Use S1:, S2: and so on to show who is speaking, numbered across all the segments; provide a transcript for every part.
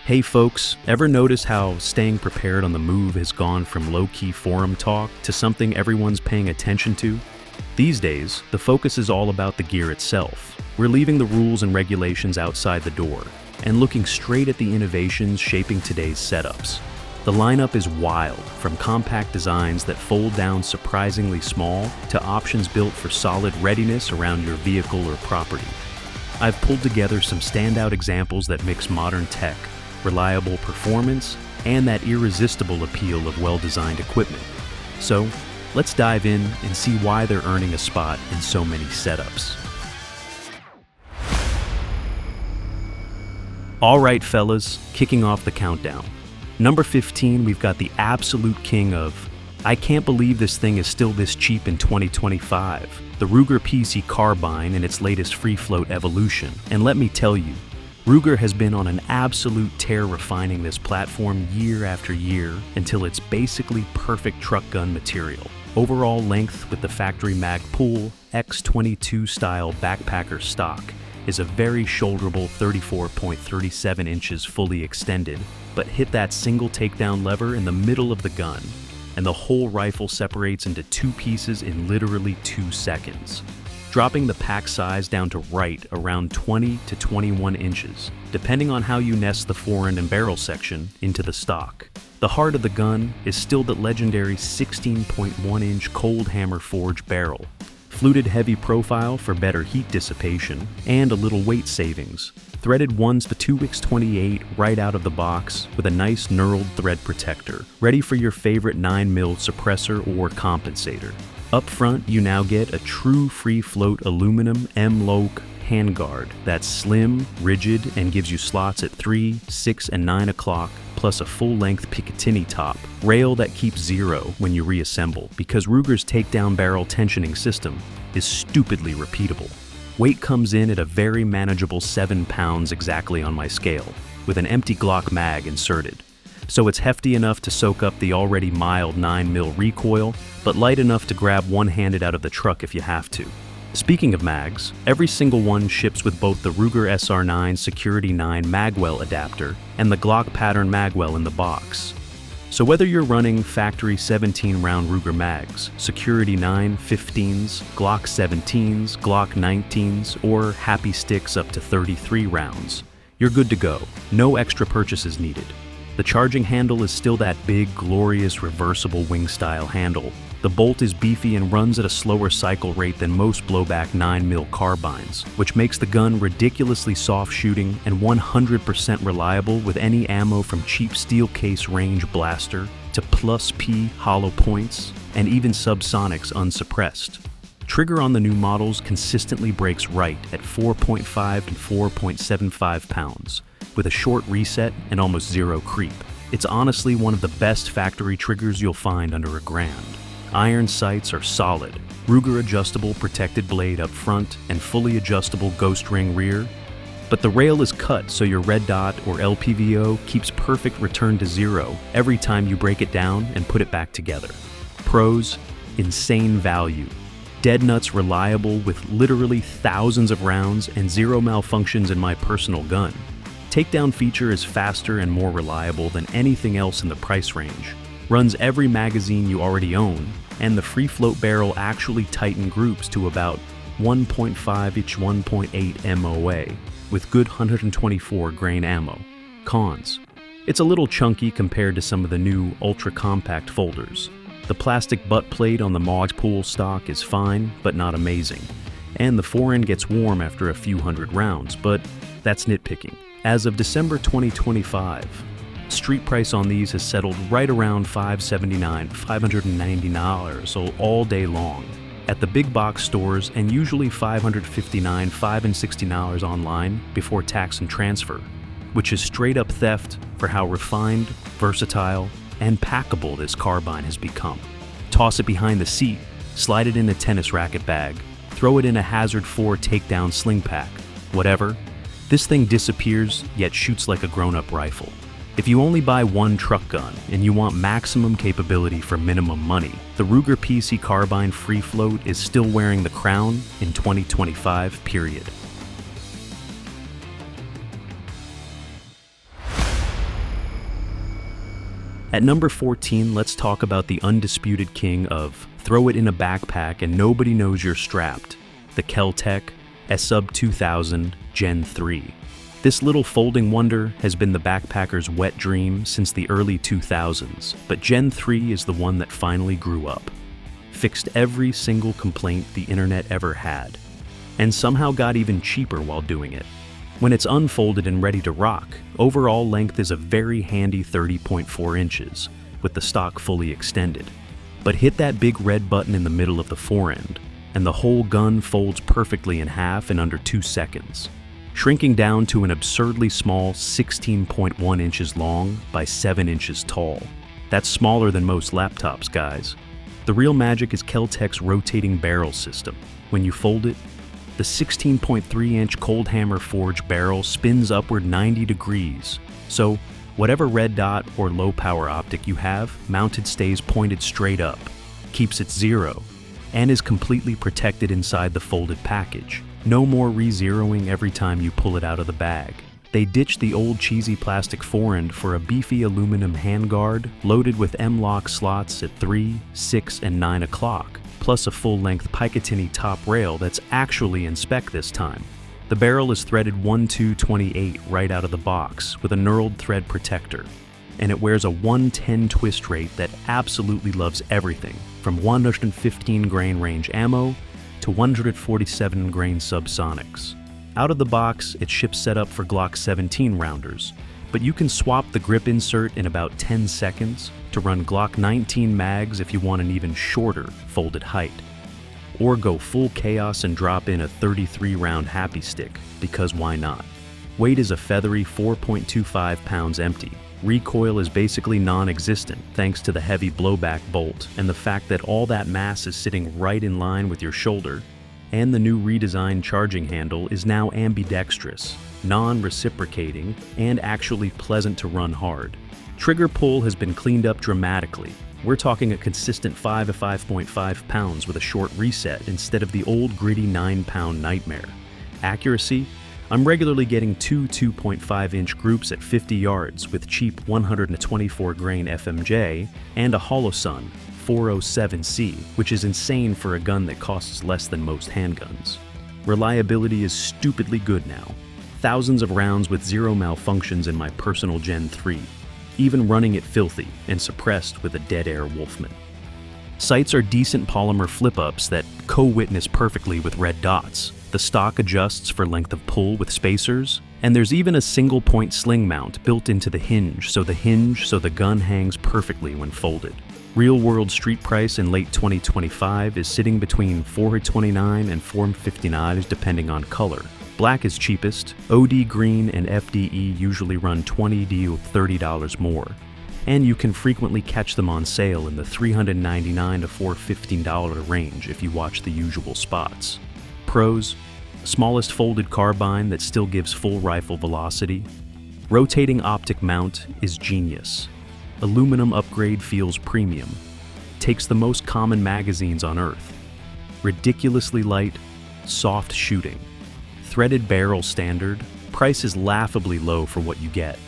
S1: Hey folks, ever notice how staying prepared on the move has gone from low-key forum talk to something everyone's paying attention to? These days, the focus is all about the gear itself. We're leaving the rules and regulations outside the door and looking straight at the innovations shaping today's setups. The lineup is wild, from compact designs that fold down surprisingly small to options built for solid readiness around your vehicle or property. I've pulled together some standout examples that mix modern tech, reliable performance, and that irresistible appeal of well-designed equipment. So, let's dive in and see why they're earning a spot in so many setups. All right, fellas, kicking off the countdown. Number 15, we've got the absolute king of, I can't believe this thing is still this cheap in 2025, the Ruger PC Carbine in its latest free float evolution. And let me tell you, Ruger has been on an absolute tear refining this platform year after year until it's basically perfect truck gun material. Overall length with the factory mag pull X22 style backpacker stock is a very shoulderable 34.37 inches fully extended, but hit that single takedown lever in the middle of the gun, and the whole rifle separates into two pieces in literally 2 seconds, dropping the pack size down to right around 20 to 21 inches, depending on how you nest the forend and barrel section into the stock. The heart of the gun is still the legendary 16.1-inch cold hammer forged barrel, fluted heavy profile for better heat dissipation, and a little weight savings. Threaded 1s/2x28 right out of the box with a nice knurled thread protector, ready for your favorite 9mm suppressor or compensator. Up front, you now get a true free float aluminum M-Loc handguard that's slim, rigid, and gives you slots at 3, 6, and 9 o'clock, plus a full-length Picatinny top, rail that keeps zero when you reassemble, because Ruger's takedown barrel tensioning system is stupidly repeatable. Weight comes in at a very manageable 7 pounds exactly on my scale, with an empty Glock mag inserted. So it's hefty enough to soak up the already mild 9mm recoil, but light enough to grab one-handed out of the truck if you have to. Speaking of mags, every single one ships with both the Ruger SR9 Security 9 magwell adapter and the Glock pattern magwell in the box. So whether you're running factory 17-round Ruger mags, Security 9 15s, Glock 17s, Glock 19s, or happy sticks up to 33 rounds, you're good to go. No extra purchases needed. The charging handle is still that big, glorious, reversible wing-style handle. The bolt is beefy and runs at a slower cycle rate than most blowback 9mm carbines, which makes the gun ridiculously soft shooting and 100% reliable with any ammo from cheap steel case range blaster to plus P hollow points and even subsonics unsuppressed. Trigger on the new models consistently breaks right at 4.5 and 4.75 pounds, with a short reset and almost zero creep. It's honestly one of the best factory triggers you'll find under $1,000. Iron sights are solid, Ruger adjustable protected blade up front and fully adjustable ghost ring rear, but the rail is cut so your red dot or LPVO keeps perfect return to zero every time you break it down and put it back together. Pros: insane value. Dead nuts reliable with literally thousands of rounds and zero malfunctions in my personal gun. Takedown feature is faster and more reliable than anything else in the price range. Runs every magazine you already own, and the free float barrel actually tighten groups to about 1.5-1.8 MOA, with good 124 grain ammo. Cons: it's a little chunky compared to some of the new ultra-compact folders. The plastic butt plate on the mod pool stock is fine, but not amazing. And the forend gets warm after a few hundred rounds, but that's nitpicking. As of December 2025, street price on these has settled right around $579, $590 all day long at the big box stores, and usually $559, $560 online before tax and transfer, which is straight up theft for how refined, versatile, and packable this carbine has become. Toss it behind the seat, slide it in a tennis racket bag, throw it in a Hazard 4 takedown sling pack, whatever. This thing disappears, yet shoots like a grown-up rifle. If you only buy one truck gun and you want maximum capability for minimum money, the Ruger PC Carbine Free Float is still wearing the crown in 2025, period. At number 14, let's talk about the undisputed king of throw it in a backpack and nobody knows you're strapped, the KelTec SUB-2000 Gen 3. This little folding wonder has been the backpacker's wet dream since the early 2000s, but Gen 3 is the one that finally grew up, fixed every single complaint the internet ever had, and somehow got even cheaper while doing it. When it's unfolded and ready to rock, overall length is a very handy 30.4 inches, with the stock fully extended. But hit that big red button in the middle of the forend, and the whole gun folds perfectly in half in under 2 seconds, shrinking down to an absurdly small 16.1 inches long by 7 inches tall. That's smaller than most laptops, guys. The real magic is KelTec's rotating barrel system. When you fold it, the 16.3-inch cold hammer forged barrel spins upward 90 degrees, so whatever red dot or low power optic you have, mounted stays pointed straight up, keeps it zero, and is completely protected inside the folded package. No more re-zeroing every time you pull it out of the bag. They ditched the old cheesy plastic forend for a beefy aluminum handguard loaded with M-lock slots at 3, 6, and 9 o'clock, plus a full-length Picatinny top rail that's actually in spec this time. The barrel is threaded 1-2-28 right out of the box with a knurled thread protector, and it wears a 110 twist rate that absolutely loves everything from 115 grain range ammo to 147 grain subsonics. Out of the box, it ships set up for Glock 17 rounders, but you can swap the grip insert in about 10 seconds to run Glock 19 mags if you want an even shorter folded height. Or go full chaos and drop in a 33-round happy stick, because why not? Weight is a feathery 4.25 pounds empty. Recoil is basically non-existent thanks to the heavy blowback bolt and the fact that all that mass is sitting right in line with your shoulder. And the new redesigned charging handle is now ambidextrous, non-reciprocating, and actually pleasant to run hard. Trigger pull has been cleaned up dramatically. We're talking a consistent 5 to 5.5 pounds with a short reset instead of the old gritty 9-pound nightmare. Accuracy? I'm regularly getting two 2.5-inch groups at 50 yards with cheap 124 grain FMJ and a Holosun 407C, which is insane for a gun that costs less than most handguns. Reliability is stupidly good now. Thousands of rounds with zero malfunctions in my personal Gen 3, even running it filthy and suppressed with a dead air Wolfman. Sights are decent polymer flip-ups that co-witness perfectly with red dots. The stock adjusts for length of pull with spacers, and there's even a single-point sling mount built into the hinge so the gun hangs perfectly when folded. Real-world street price in late 2025 is sitting between $429 and $459 depending on color. Black is cheapest, OD green and FDE usually run $20 to $30 more, and you can frequently catch them on sale in the $399 to $415 range if you watch the usual spots. Pros: smallest folded carbine that still gives full rifle velocity. Rotating optic mount is genius. Aluminum upgrade feels premium. Takes the most common magazines on Earth. Ridiculously light, soft shooting. Threaded barrel standard. Price is laughably low for what you get.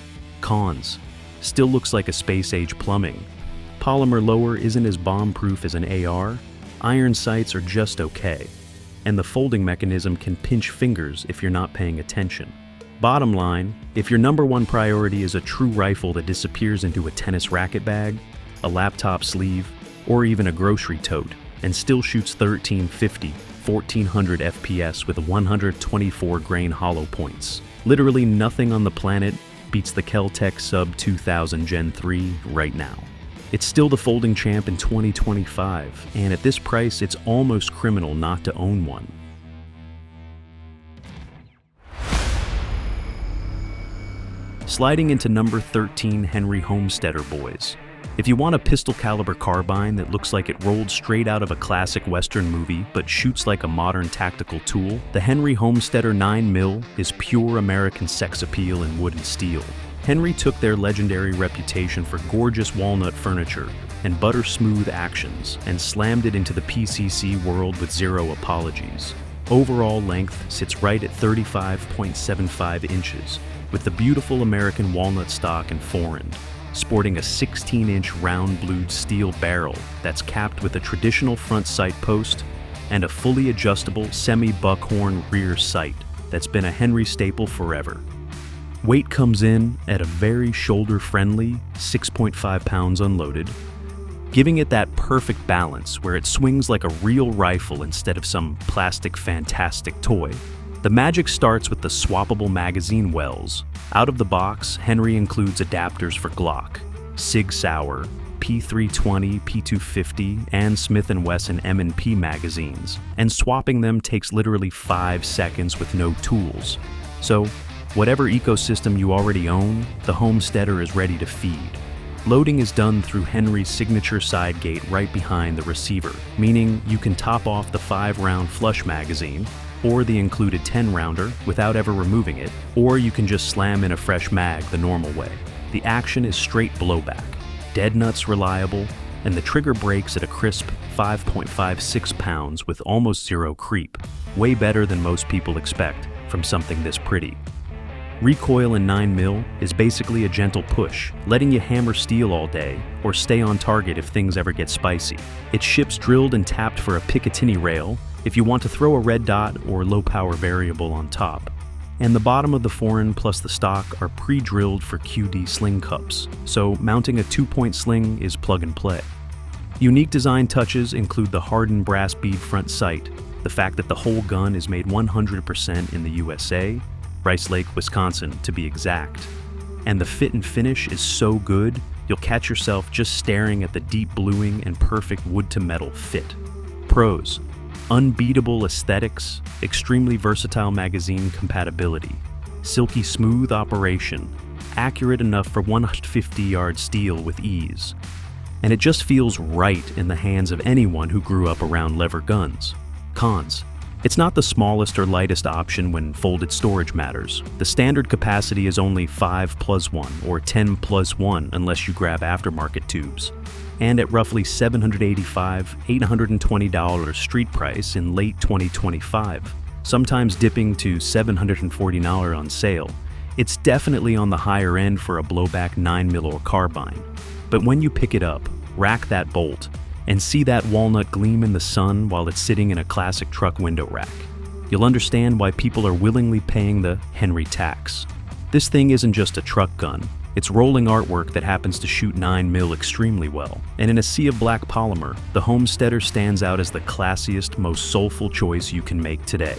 S1: Cons: still looks like a space-age plumbing. Polymer lower isn't as bomb-proof as an AR. Iron sights are just okay. And the folding mechanism can pinch fingers if you're not paying attention. Bottom line, if your number one priority is a true rifle that disappears into a tennis racket bag, a laptop sleeve, or even a grocery tote, and still shoots 1350, 1400 FPS with 124 grain hollow points, literally nothing on the planet beats the KelTec SUB-2000 Gen 3 right now. It's still the folding champ in 2025, and at this price, it's almost criminal not to own one. Sliding into number 13, Henry Homesteader boys. If you want a pistol caliber carbine that looks like it rolled straight out of a classic Western movie but shoots like a modern tactical tool, the Henry Homesteader 9mm is pure American sex appeal in wood and steel. Henry took their legendary reputation for gorgeous walnut furniture and butter-smooth actions and slammed it into the PCC world with zero apologies. Overall length sits right at 35.75 inches, with the beautiful American walnut stock and forend. sporting a 16-inch round-blued steel barrel that's capped with a traditional front sight post and a fully adjustable semi-buckhorn rear sight that's been a Henry staple forever. Weight comes in at a very shoulder-friendly 6.5 pounds unloaded, giving it that perfect balance where it swings like a real rifle instead of some plastic fantastic toy. The magic starts with the swappable magazine wells. Out of the box, Henry includes adapters for Glock, Sig Sauer, P320, P250, and Smith & Wesson M&P magazines, and swapping them takes literally 5 seconds with no tools. So, whatever ecosystem you already own, the Homesteader is ready to feed. Loading is done through Henry's signature side gate right behind the receiver, meaning you can top off the 5-round flush magazine, or the included 10-rounder without ever removing it, or you can just slam in a fresh mag the normal way. The action is straight blowback, dead nuts reliable, and the trigger breaks at a crisp 5.56 pounds with almost zero creep, way better than most people expect from something this pretty. Recoil in 9mm is basically a gentle push, letting you hammer steel all day or stay on target if things ever get spicy. It ships drilled and tapped for a Picatinny rail if you want to throw a red dot or low power variable on top. And the bottom of the foreign plus the stock are pre-drilled for QD sling cups, so mounting a 2-point sling is plug and play. Unique design touches include the hardened brass bead front sight, the fact that the whole gun is made 100% in the USA, Rice Lake, Wisconsin to be exact. And the fit and finish is so good, you'll catch yourself just staring at the deep bluing and perfect wood-to-metal fit. Pros: unbeatable aesthetics, extremely versatile magazine compatibility, silky smooth operation, accurate enough for 150-yard steel with ease. And it just feels right in the hands of anyone who grew up around lever guns. Cons: it's not the smallest or lightest option when folded storage matters. The standard capacity is only 5+1 or 10+1 unless you grab aftermarket tubes. And at roughly $785–820 street price in late 2025, sometimes dipping to $740 on sale, it's definitely on the higher end for a blowback 9mm or carbine. But when you pick it up, rack that bolt, and see that walnut gleam in the sun while it's sitting in a classic truck window rack, you'll understand why people are willingly paying the Henry tax. This thing isn't just a truck gun, it's rolling artwork that happens to shoot 9mm extremely well. And in a sea of black polymer, the Homesteader stands out as the classiest, most soulful choice you can make today.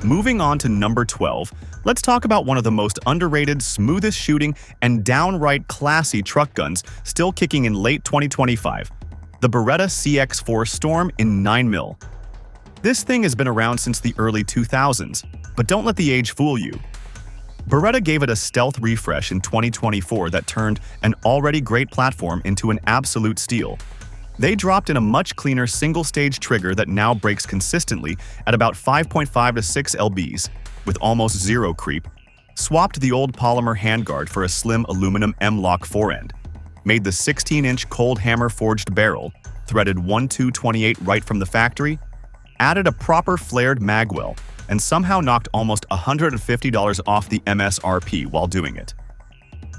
S2: Moving on to number 12, let's talk about one of the most underrated, smoothest shooting, and downright classy truck guns still kicking in late 2025, the Beretta CX4 Storm in 9mm. This thing has been around since the early 2000s, but don't let the age fool you. Beretta gave it a stealth refresh in 2024 that turned an already great platform into an absolute steal. They dropped in a much cleaner single-stage trigger that now breaks consistently at about 5.5 to 6 lbs, with almost zero creep, swapped the old polymer handguard for a slim aluminum M-LOK forend, made the 16-inch cold hammer forged barrel, threaded 1-2-28 right from the factory, added a proper flared magwell, and somehow knocked almost $150 off the MSRP while doing it.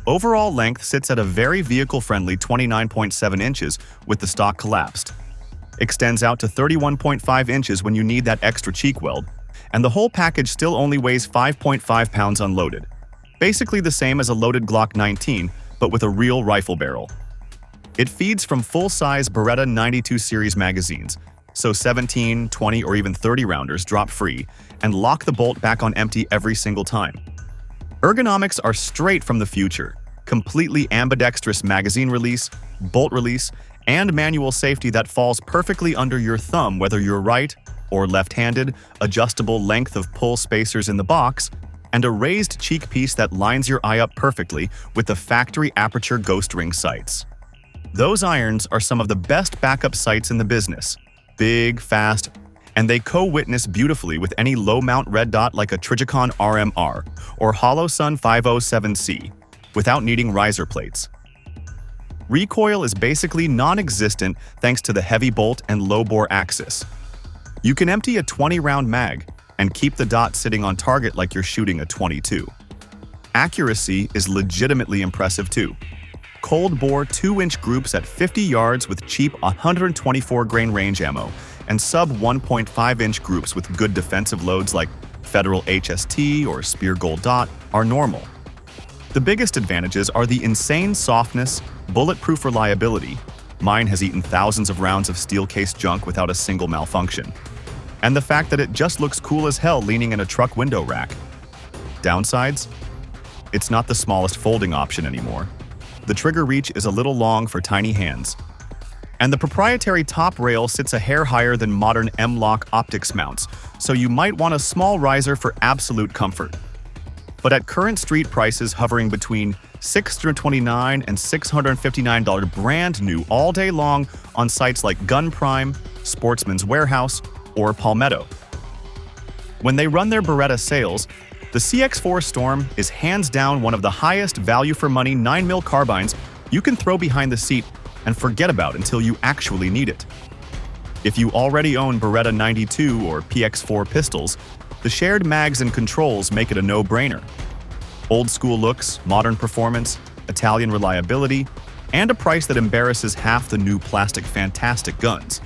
S2: Overall length sits at a very vehicle-friendly 29.7 inches with the stock collapsed. Extends out to 31.5 inches when you need that extra cheek weld, and the whole package still only weighs 5.5 pounds unloaded. Basically the same as a loaded Glock 19, but with a real rifle barrel. It feeds from full-size Beretta 92 series magazines, so 17, 20, or even 30 rounders drop free and lock the bolt back on empty every single time. Ergonomics are straight from the future, completely ambidextrous magazine release, bolt release, and manual safety that falls perfectly under your thumb whether you're right or left-handed, adjustable length of pull spacers in the box, and a raised cheek piece that lines your eye up perfectly with the factory aperture ghost ring sights. Those irons are some of the best backup sights in the business. Big, fast, and they co-witness beautifully with any low-mount red dot like a Trijicon RMR or HoloSun 507C, without needing riser plates. Recoil is basically non-existent thanks to the heavy bolt and low-bore axis. You can empty a 20-round mag, and keep the dot sitting on target like you're shooting a .22. Accuracy is legitimately impressive too. Cold bore 2-inch groups at 50 yards with cheap 124 grain range ammo, and sub 1.5-inch groups with good defensive loads like Federal HST or Spear Gold Dot are normal. The biggest advantages are the insane softness, bulletproof reliability — mine has eaten thousands of rounds of steel-cased junk without a single malfunction — and the fact that it just looks cool as hell leaning in a truck window rack. Downsides? It's not the smallest folding option anymore. The trigger reach is a little long for tiny hands. And the proprietary top rail sits a hair higher than modern M-LOK optics mounts, so you might want a small riser for absolute comfort. But at current street prices hovering between $629 and $659 brand new all day long on sites like Gun Prime, Sportsman's Warehouse, or Palmetto. When they run their Beretta sales, the CX4 Storm is hands down one of the highest value for money 9mm carbines you can throw behind the seat and forget about until you actually need it. If you already own Beretta 92 or PX4 pistols, the shared mags and controls make it a no-brainer. Old school looks, modern performance, Italian reliability, and a price that embarrasses half the new plastic fantastic guns.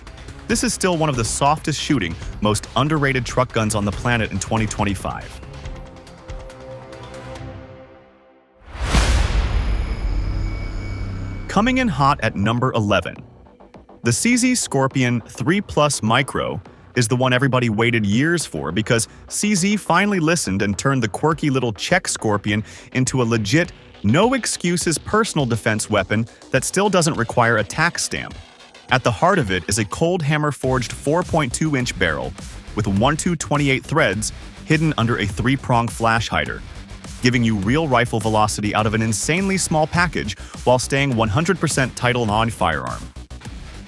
S2: This is still one of the softest shooting, most underrated truck guns on the planet in 2025. Coming in hot at number 11. The CZ Scorpion 3 Plus Micro is the one everybody waited years for because CZ finally listened and turned the quirky little Czech Scorpion into a legit, no-excuses personal defense weapon that still doesn't require a tax stamp. At the heart of it is a cold hammer-forged 4.2-inch barrel with 1-2-28 threads hidden under a 3-prong flash hider, giving you real rifle velocity out of an insanely small package while staying 100% Title on firearm.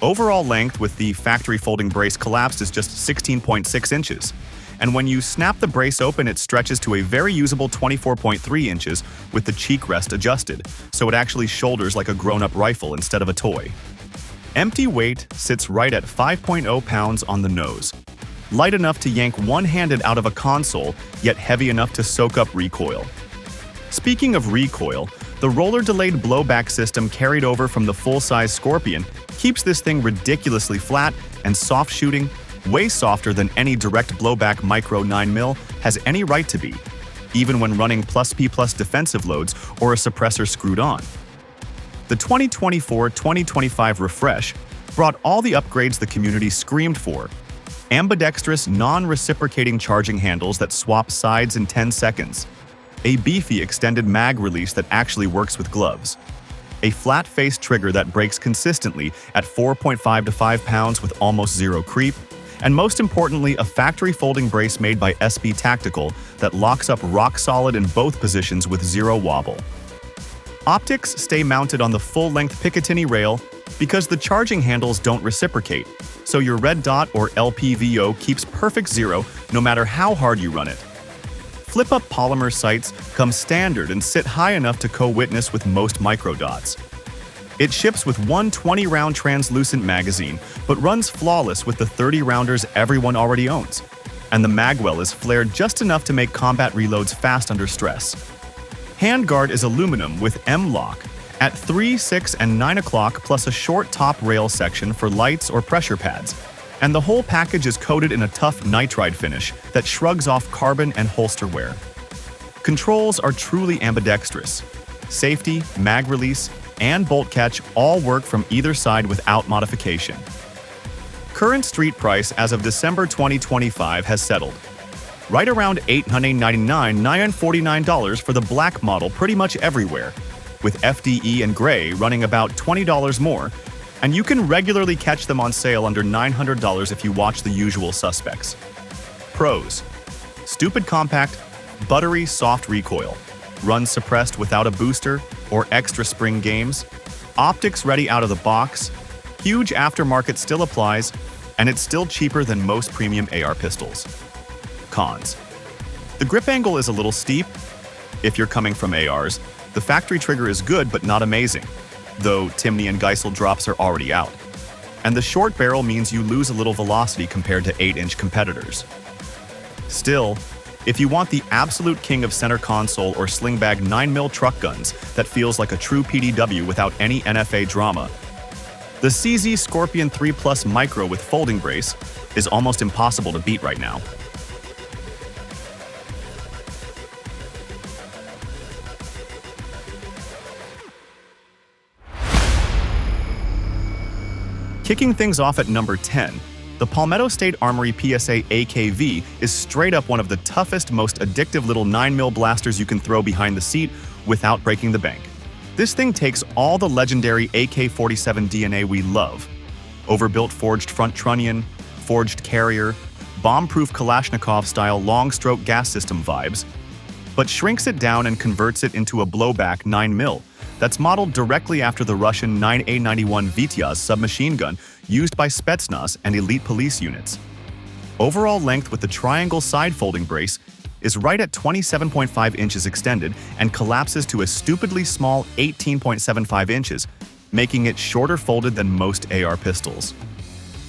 S2: Overall length with the factory folding brace collapsed is just 16.6 inches, and when you snap the brace open it stretches to a very usable 24.3 inches with the cheek rest adjusted, so it actually shoulders like a grown-up rifle instead of a toy. Empty weight sits right at 5.0 pounds on the nose, light enough to yank one-handed out of a console, yet heavy enough to soak up recoil. Speaking of recoil, the roller-delayed blowback system carried over from the full-size Scorpion keeps this thing ridiculously flat and soft shooting, way softer than any direct blowback micro 9mm has any right to be, even when running +P+ defensive loads or a suppressor screwed on. The 2024-2025 refresh brought all the upgrades the community screamed for: ambidextrous, non-reciprocating charging handles that swap sides in 10 seconds, a beefy extended mag release that actually works with gloves, a flat-faced trigger that breaks consistently at 4.5 to 5 pounds with almost zero creep, and most importantly, a factory folding brace made by SB Tactical that locks up rock solid in both positions with zero wobble. Optics stay mounted on the full-length Picatinny rail because the charging handles don't reciprocate, so your red dot or LPVO keeps perfect zero no matter how hard you run it. Flip-up polymer sights come standard and sit high enough to co-witness with most microdots. It ships with one 20-round translucent magazine, but runs flawless with the 30-rounders everyone already owns. And the magwell is flared just enough to make combat reloads fast under stress. Handguard is aluminum with M-LOK at 3, 6, and 9 o'clock plus a short top rail section for lights or pressure pads. And the whole package is coated in a tough nitride finish that shrugs off carbon and holster wear. Controls are truly ambidextrous. Safety, mag release, and bolt catch all work from either side without modification. Current street price as of December 2025 has settled right around $899–$949 for the black model pretty much everywhere, with FDE and gray running about $20 more, and you can regularly catch them on sale under $900 if you watch the usual suspects. Pros: stupid compact, buttery soft recoil, runs suppressed without a booster or extra spring games, optics ready out of the box, huge aftermarket still applies, and it's still cheaper than most premium AR pistols. Cons: the grip angle is a little steep. If you're coming from ARs, the factory trigger is good but not amazing, though Timney and Geisel drops are already out. And the short barrel means you lose a little velocity compared to 8-inch competitors. Still, if you want the absolute king of center console or slingbag 9mm truck guns that feels like a true PDW without any NFA drama, the CZ Scorpion 3 Plus Micro with folding brace is almost impossible to beat right now. Kicking things off at number 10, the Palmetto State Armory PSA AKV is straight up one of the toughest, most addictive little 9mm blasters you can throw behind the seat without breaking the bank. This thing takes all the legendary AK-47 DNA we love: overbuilt forged front trunnion, forged carrier, bomb-proof Kalashnikov-style long-stroke gas system vibes, but shrinks it down and converts it into a blowback 9mm that's modeled directly after the Russian 9A91 Vityaz submachine gun used by Spetsnaz and elite police units. Overall length with the triangle side folding brace is right at 27.5 inches extended and collapses to a stupidly small 18.75 inches, making it shorter folded than most AR pistols.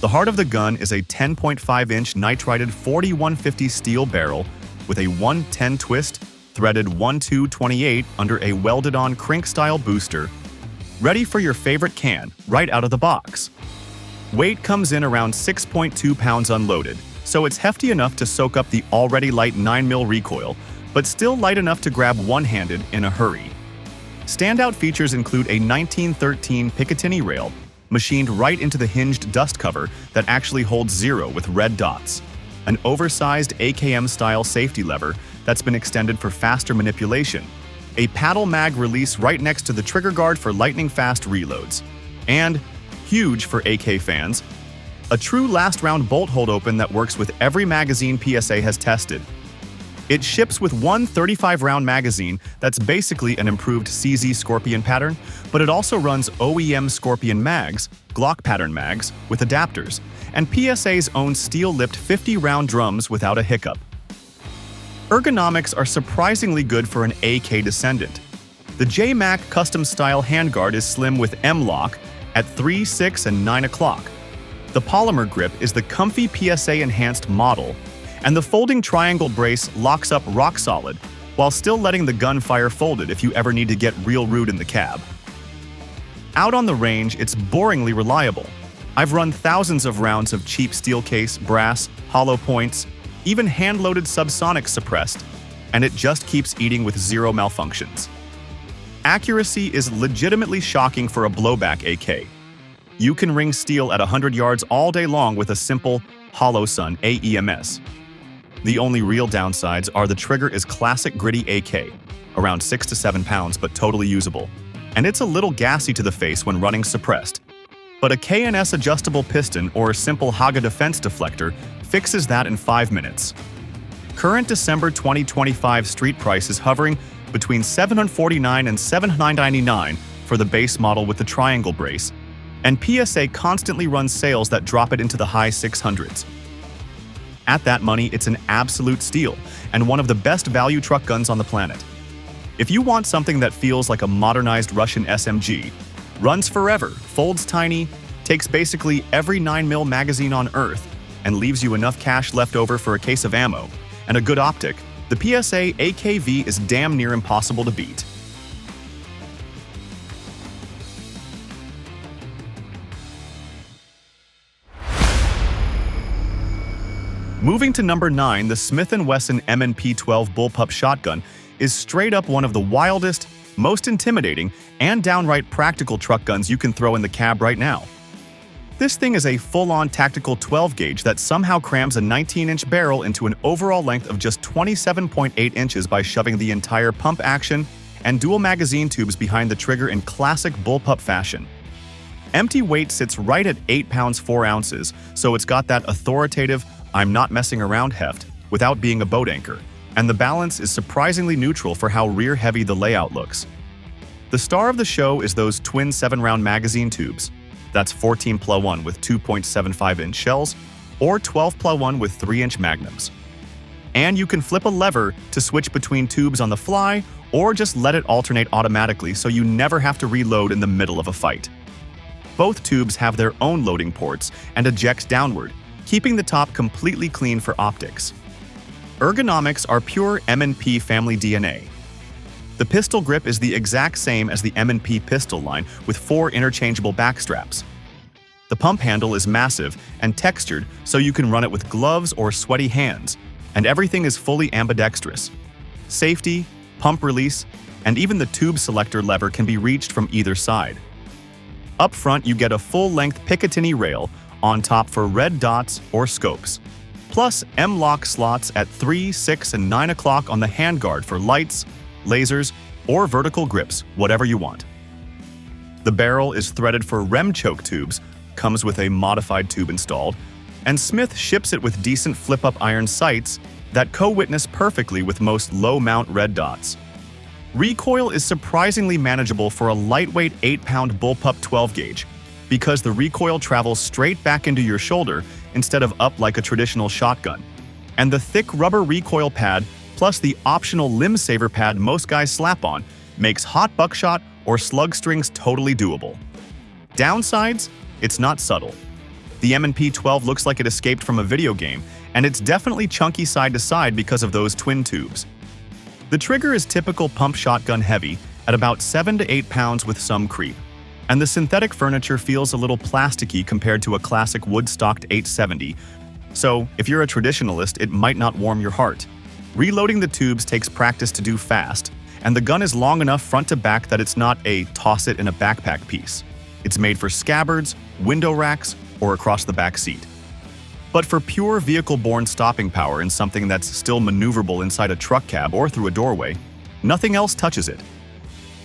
S2: The heart of the gun is a 10.5-inch nitrided 4150 steel barrel with a 110 twist, threaded 1228 under a welded-on crank-style booster, ready for your favorite can right out of the box. Weight comes in around 6.2 pounds unloaded, so it's hefty enough to soak up the already light 9mm recoil, but still light enough to grab one-handed in a hurry. Standout features include a 1913 Picatinny rail, machined right into the hinged dust cover that actually holds 0 with red dots, an oversized AKM-style safety lever that's been extended for faster manipulation, a paddle mag release right next to the trigger guard for lightning-fast reloads, and, huge for AK fans, a true last-round bolt hold open that works with every magazine PSA has tested. It ships with one 35-round magazine that's basically an improved CZ Scorpion pattern, but it also runs OEM Scorpion mags, Glock pattern mags, with adapters, and PSA's own steel-lipped 50-round drums without a hiccup. Ergonomics are surprisingly good for an AK descendant. The JAKL custom-style handguard is slim with M-lock at 3, 6, and 9 o'clock. The polymer grip is the comfy PSA-enhanced model, and the folding triangle brace locks up rock solid while still letting the gun fire folded if you ever need to get real rude in the cab. Out on the range, it's boringly reliable. I've run thousands of rounds of cheap steel case, brass, hollow points, even hand-loaded subsonics suppressed, and it just keeps eating with 0 malfunctions. Accuracy is legitimately shocking for a blowback AK. You can ring steel at 100 yards all day long with a simple Hollow Sun AEMS. The only real downsides are the trigger is classic gritty AK, around 6 to 7 pounds but totally usable, and it's a little gassy to the face when running suppressed. But a KNS adjustable piston or a simple Haga defense deflector fixes that in 5 minutes. Current December 2025 street price is hovering between $749 and $799 for the base model with the triangle brace, and PSA constantly runs sales that drop it into the high 600s. At that money, it's an absolute steal and one of the best value truck guns on the planet. If you want something that feels like a modernized Russian SMG, runs forever, folds tiny, takes basically every 9mm magazine on Earth, and leaves you enough cash left over for a case of ammo and a good optic, the PSA AKV is damn near impossible to beat. Moving to number 9, the Smith & Wesson M&P12 Bullpup shotgun is straight up one of the wildest, most intimidating, and downright practical truck guns you can throw in the cab right now. This thing is a full-on tactical 12-gauge that somehow crams a 19-inch barrel into an overall length of just 27.8 inches by shoving the entire pump action and dual magazine tubes behind the trigger in classic bullpup fashion. Empty weight sits right at 8 pounds 4 ounces, so it's got that authoritative, I'm not messing around heft without being a boat anchor, and the balance is surprisingly neutral for how rear-heavy the layout looks. The star of the show is those twin 7-round magazine tubes. That's 14+1 with 2.75-inch shells, or 12+1 with 3-inch magnums. And you can flip a lever to switch between tubes on the fly, or just let it alternate automatically so you never have to reload in the middle of a fight. Both tubes have their own loading ports and ejects downward, keeping the top completely clean for optics. Ergonomics are pure M&P family DNA. The pistol grip is the exact same as the M&P pistol line with 4 interchangeable back straps. The pump handle is massive and textured so you can run it with gloves or sweaty hands, and everything is fully ambidextrous. Safety, pump release, and even the tube selector lever can be reached from either side. Up front, you get a full-length Picatinny rail on top for red dots or scopes, plus M-lock slots at 3, 6, and 9 o'clock on the handguard for lights, lasers, or vertical grips, whatever you want. The barrel is threaded for rem choke tubes, comes with a modified tube installed, and Smith ships it with decent flip-up iron sights that co-witness perfectly with most low-mount red dots. Recoil is surprisingly manageable for a lightweight 8-pound bullpup 12-gauge because the recoil travels straight back into your shoulder instead of up like a traditional shotgun. And the thick rubber recoil pad plus the optional limb saver pad most guys slap on makes hot buckshot or slug strings totally doable. Downsides? It's not subtle. The M&P 12 looks like it escaped from a video game, and it's definitely chunky side to side because of those twin tubes. The trigger is typical pump shotgun heavy at about 7 to 8 pounds with some creep, and the synthetic furniture feels a little plasticky compared to a classic wood-stocked 870, so if you're a traditionalist, it might not warm your heart. Reloading the tubes takes practice to do fast, and the gun is long enough front to back that it's not a toss-it-in-a-backpack piece. It's made for scabbards, window racks, or across the back seat. But for pure vehicle-borne stopping power in something that's still maneuverable inside a truck cab or through a doorway, nothing else touches it.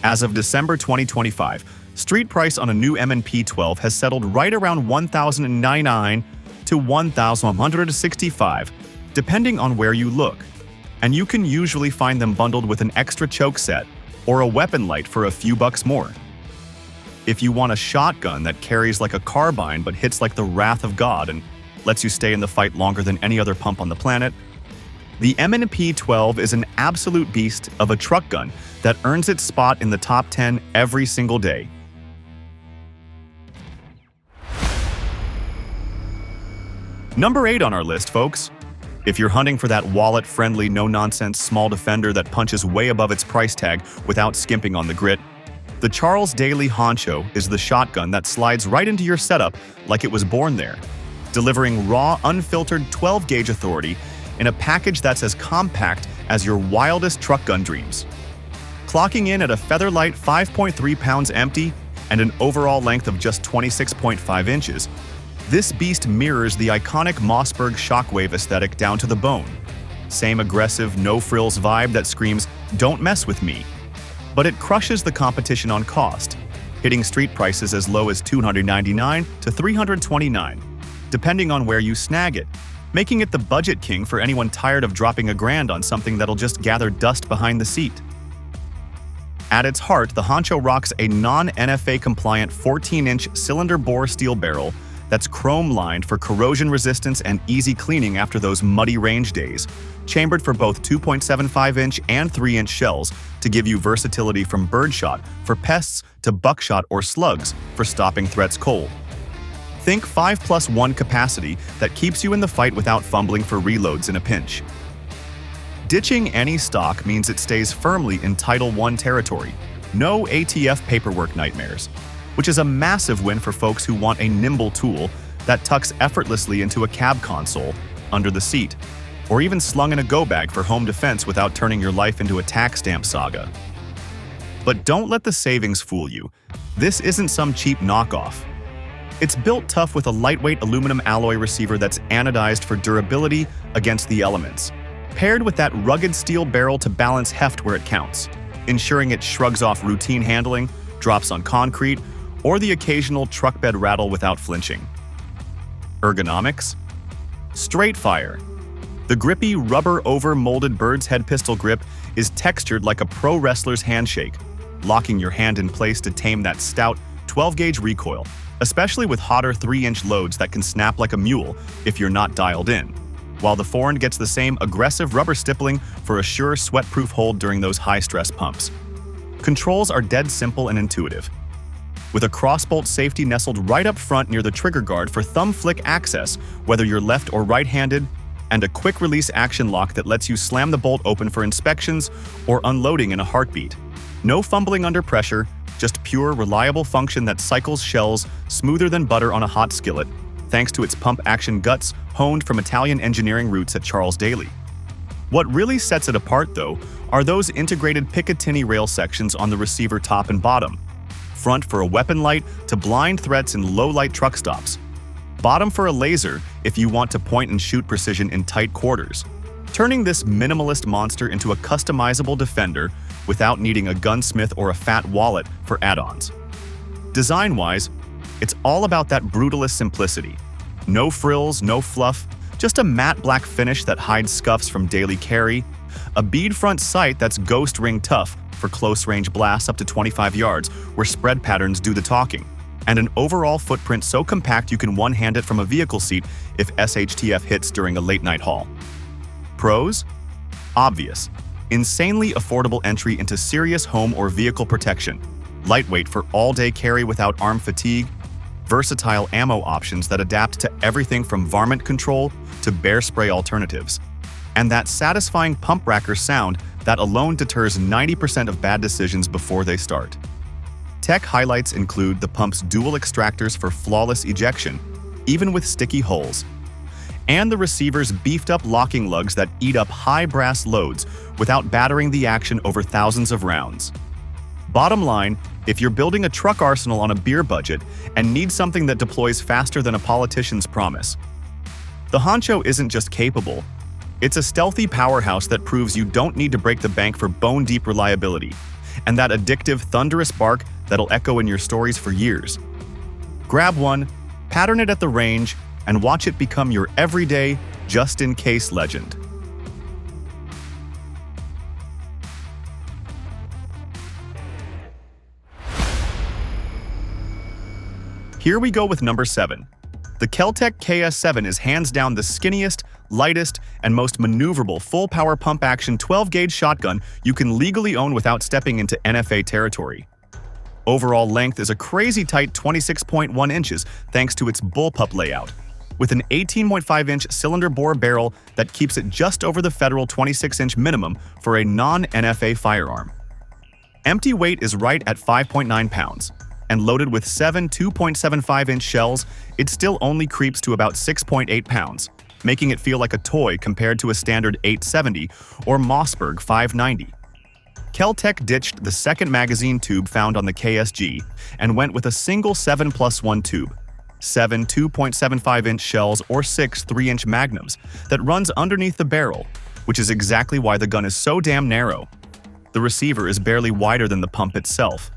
S2: As of December 2025, street price on a new M&P 12 has settled right around $1,099 to $1,165, depending on where you look. And you can usually find them bundled with an extra choke set or a weapon light for a few bucks more. If you want a shotgun that carries like a carbine but hits like the wrath of God and lets you stay in the fight longer than any other pump on the planet, the M&P 12 is an absolute beast of a truck gun that earns its spot in the top 10 every single day. Number 8 on our list, folks. If you're hunting for that wallet-friendly, no-nonsense small defender that punches way above its price tag without skimping on the grit, the Charles Daly Honcho is the shotgun that slides right into your setup like it was born there, delivering raw, unfiltered 12-gauge authority in a package that's as compact as your wildest truck gun dreams. Clocking in at a featherlight 5.3 pounds empty and an overall length of just 26.5 inches, this beast mirrors the iconic Mossberg Shockwave aesthetic down to the bone. Same aggressive, no-frills vibe that screams, "Don't mess with me." But it crushes the competition on cost, hitting street prices as low as $299 to $329, depending on where you snag it, making it the budget king for anyone tired of dropping $1,000 on something that'll just gather dust behind the seat. At its heart, the Honcho rocks a non-NFA compliant 14-inch cylinder bore steel barrel that's chrome-lined for corrosion resistance and easy cleaning after those muddy range days, chambered for both 2.75-inch and 3-inch shells to give you versatility from birdshot for pests to buckshot or slugs for stopping threats cold. Think 5+1 capacity that keeps you in the fight without fumbling for reloads in a pinch. Ditching any stock means it stays firmly in Title I territory. No ATF paperwork nightmares, which is a massive win for folks who want a nimble tool that tucks effortlessly into a cab console, under the seat, or even slung in a go bag for home defense without turning your life into a tax stamp saga. But don't let the savings fool you. This isn't some cheap knockoff. It's built tough with a lightweight aluminum alloy receiver that's anodized for durability against the elements, paired with that rugged steel barrel to balance heft where it counts, ensuring it shrugs off routine handling, drops on concrete, or the occasional truck bed rattle without flinching. Ergonomics? Straight fire. The grippy, rubber-over-molded bird's head pistol grip is textured like a pro wrestler's handshake, locking your hand in place to tame that stout 12-gauge recoil, especially with hotter 3-inch loads that can snap like a mule if you're not dialed in, while the forend gets the same aggressive rubber stippling for a sure sweat-proof hold during those high-stress pumps. Controls are dead simple and intuitive, with a crossbolt safety nestled right up front near the trigger guard for thumb flick access, whether you're left or right-handed, and a quick-release action lock that lets you slam the bolt open for inspections or unloading in a heartbeat. No fumbling under pressure, just pure, reliable function that cycles shells smoother than butter on a hot skillet, thanks to its pump-action guts honed from Italian engineering roots at Charles Daly. What really sets it apart, though, are those integrated Picatinny rail sections on the receiver top and bottom. Front for a weapon light to blind threats in low-light truck stops. Bottom for a laser if you want to point and shoot precision in tight quarters. Turning this minimalist monster into a customizable defender without needing a gunsmith or a fat wallet for add-ons. Design-wise, it's all about that brutalist simplicity. No frills, no fluff, just a matte black finish that hides scuffs from daily carry, a bead front sight that's ghost ring tough for close-range blasts up to 25 yards where spread patterns do the talking, and an overall footprint so compact you can one-hand it from a vehicle seat if SHTF hits during a late-night haul. Pros? Obvious. Insanely affordable entry into serious home or vehicle protection. Lightweight for all-day carry without arm fatigue. Versatile ammo options that adapt to everything from varmint control to bear spray alternatives. And that satisfying pump racker sound that alone deters 90% of bad decisions before they start. Tech highlights include the pump's dual extractors for flawless ejection, even with sticky holes, and the receiver's beefed-up locking lugs that eat up high brass loads without battering the action over thousands of rounds. Bottom line, if you're building a truck arsenal on a beer budget and need something that deploys faster than a politician's promise, the Honcho isn't just capable, it's a stealthy powerhouse that proves you don't need to break the bank for bone-deep reliability, and that addictive, thunderous bark that'll echo in your stories for years. Grab one, pattern it at the range, and watch it become your everyday, just-in-case legend. Here we go with number 7. The KelTec KS7 is hands down the skinniest, lightest, and most maneuverable full-power pump-action 12-gauge shotgun you can legally own without stepping into NFA territory. Overall length is a crazy tight 26.1 inches thanks to its bullpup layout, with an 18.5-inch cylinder bore barrel that keeps it just over the federal 26-inch minimum for a non-NFA firearm. Empty weight is right at 5.9 pounds, and loaded with 7 2.75-inch shells, it still only creeps to about 6.8 pounds, making it feel like a toy compared to a standard 870 or Mossberg 590. KelTec ditched the second magazine tube found on the KSG and went with a single 7+1 tube, 7 2.75-inch shells or 6 3-inch magnums that runs underneath the barrel, which is exactly why the gun is so damn narrow. The receiver is barely wider than the pump itself.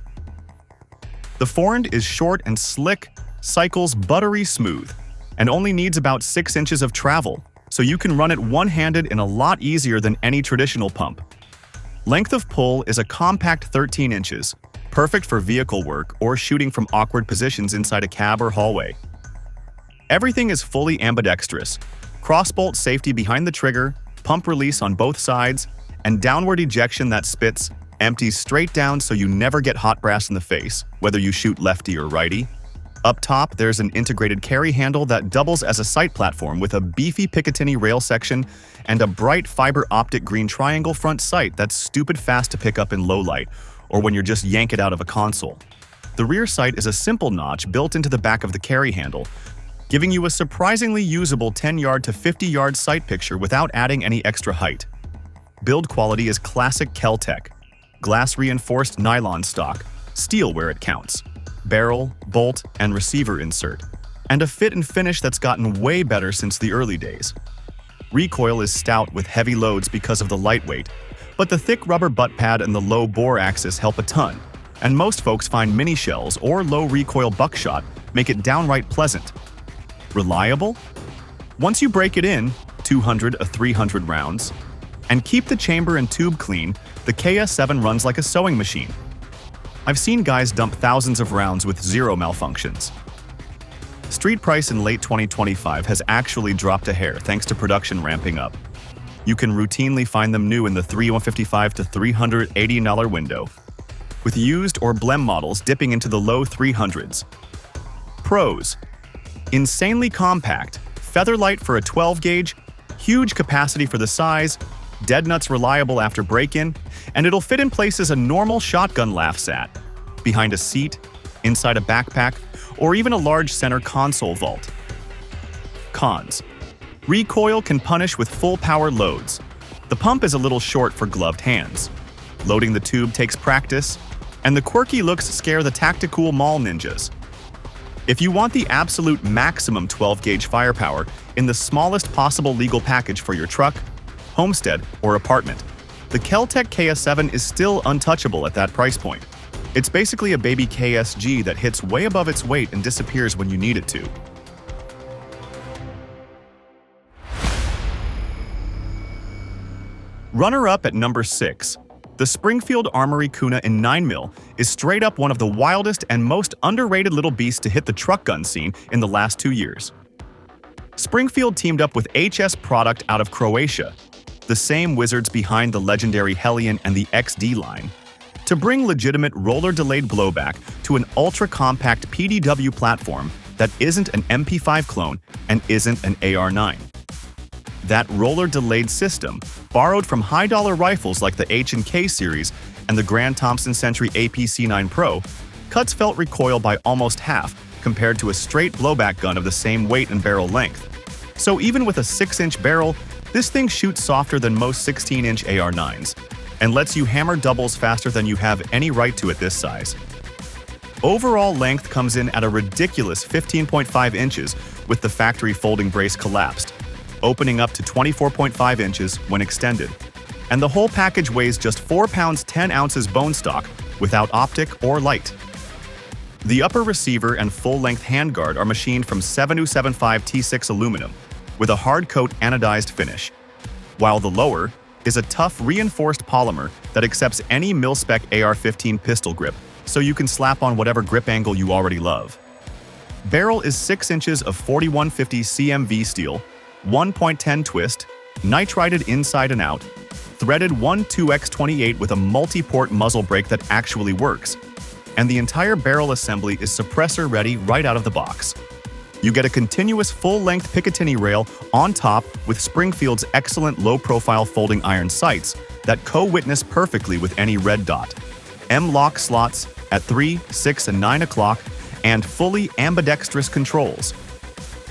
S2: The forend is short and slick, cycles buttery smooth, and only needs about 6 inches of travel, so you can run it one-handed in a lot easier than any traditional pump. Length of pull is a compact 13 inches, perfect for vehicle work or shooting from awkward positions inside a cab or hallway. Everything is fully ambidextrous, crossbolt safety behind the trigger, pump release on both sides, and downward ejection that spits, empties straight down so you never get hot brass in the face, whether you shoot lefty or righty. Up top, there's an integrated carry handle that doubles as a sight platform with a beefy Picatinny rail section and a bright fiber optic green triangle front sight that's stupid fast to pick up in low light or when you're just yank it out of a console. The rear sight is a simple notch built into the back of the carry handle, giving you a surprisingly usable 10-yard to 50-yard sight picture without adding any extra height. Build quality is classic KelTec. Glass-reinforced nylon stock, steel where it counts, barrel, bolt, and receiver insert, and a fit and finish that's gotten way better since the early days. Recoil is stout with heavy loads because of the lightweight, but the thick rubber butt pad and the low bore axis help a ton, and most folks find mini shells or low recoil buckshot make it downright pleasant. Reliable? Once you break it in, 200 or 300 rounds, and keep the chamber and tube clean, the KS7 runs like a sewing machine. I've seen guys dump thousands of rounds with zero malfunctions. Street price in late 2025 has actually dropped a hair thanks to production ramping up. You can routinely find them new in the $355 to $380 window, with used or blem models dipping into the low 300s. Pros: insanely compact, featherlight for a 12-gauge, Huge capacity for the size, dead nuts reliable after break-in, and it'll fit in places a normal shotgun laughs at, behind a seat, inside a backpack, or even a large center console vault. Cons. Recoil can punish with full power loads. The pump is a little short for gloved hands. Loading the tube takes practice, and the quirky looks scare the tactical mall ninjas. If you want the absolute maximum 12-gauge firepower in the smallest possible legal package for your truck, homestead, or apartment, the KelTec KS7 is still untouchable at that price point. It's basically a baby KSG that hits way above its weight and disappears when you need it to. Runner-up at number 6. The Springfield Armory Kuna in 9mm is straight up one of the wildest and most underrated little beasts to hit the truck gun scene in the last 2 years. Springfield teamed up with HS Product out of Croatia, the same wizards behind the legendary Hellion and the XD line, to bring legitimate roller-delayed blowback to an ultra-compact PDW platform that isn't an MP5 clone and isn't an AR-9. That roller-delayed system, borrowed from high-dollar rifles like the H&K series and the Grand Thompson Century APC-9 Pro, cuts felt recoil by almost half compared to a straight blowback gun of the same weight and barrel length. So even with a 6-inch barrel, this thing shoots softer than most 16-inch AR-9s, and lets you hammer doubles faster than you have any right to at this size. Overall length comes in at a ridiculous 15.5 inches with the factory folding brace collapsed, opening up to 24.5 inches when extended. And the whole package weighs just 4 pounds 10 ounces bone stock without optic or light. The upper receiver and full-length handguard are machined from 7075 T6 aluminum with a hard-coat anodized finish, while the lower is a tough reinforced polymer that accepts any mil-spec AR-15 pistol grip, so you can slap on whatever grip angle you already love. Barrel is 6 inches of 4150 CMV steel, 1.10 twist, nitrided inside and out, threaded 12x28 with a multi-port muzzle brake that actually works, and the entire barrel assembly is suppressor ready right out of the box. You get a continuous full-length Picatinny rail on top with Springfield's excellent low-profile folding iron sights that co-witness perfectly with any red dot, M-lock slots at 3, 6, and 9 o'clock, and fully ambidextrous controls.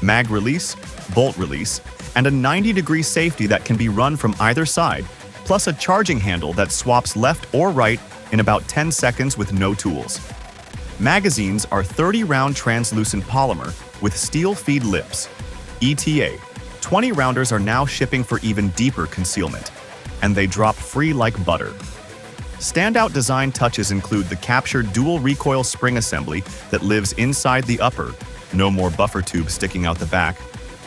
S2: Mag release, bolt release, and a 90-degree safety that can be run from either side, plus a charging handle that swaps left or right in about 10 seconds with no tools. Magazines are 30-round translucent polymer with steel feed lips. ETA, 20 rounders are now shipping for even deeper concealment, and they drop free like butter. Standout design touches include the captured dual recoil spring assembly that lives inside the upper, no more buffer tube sticking out the back,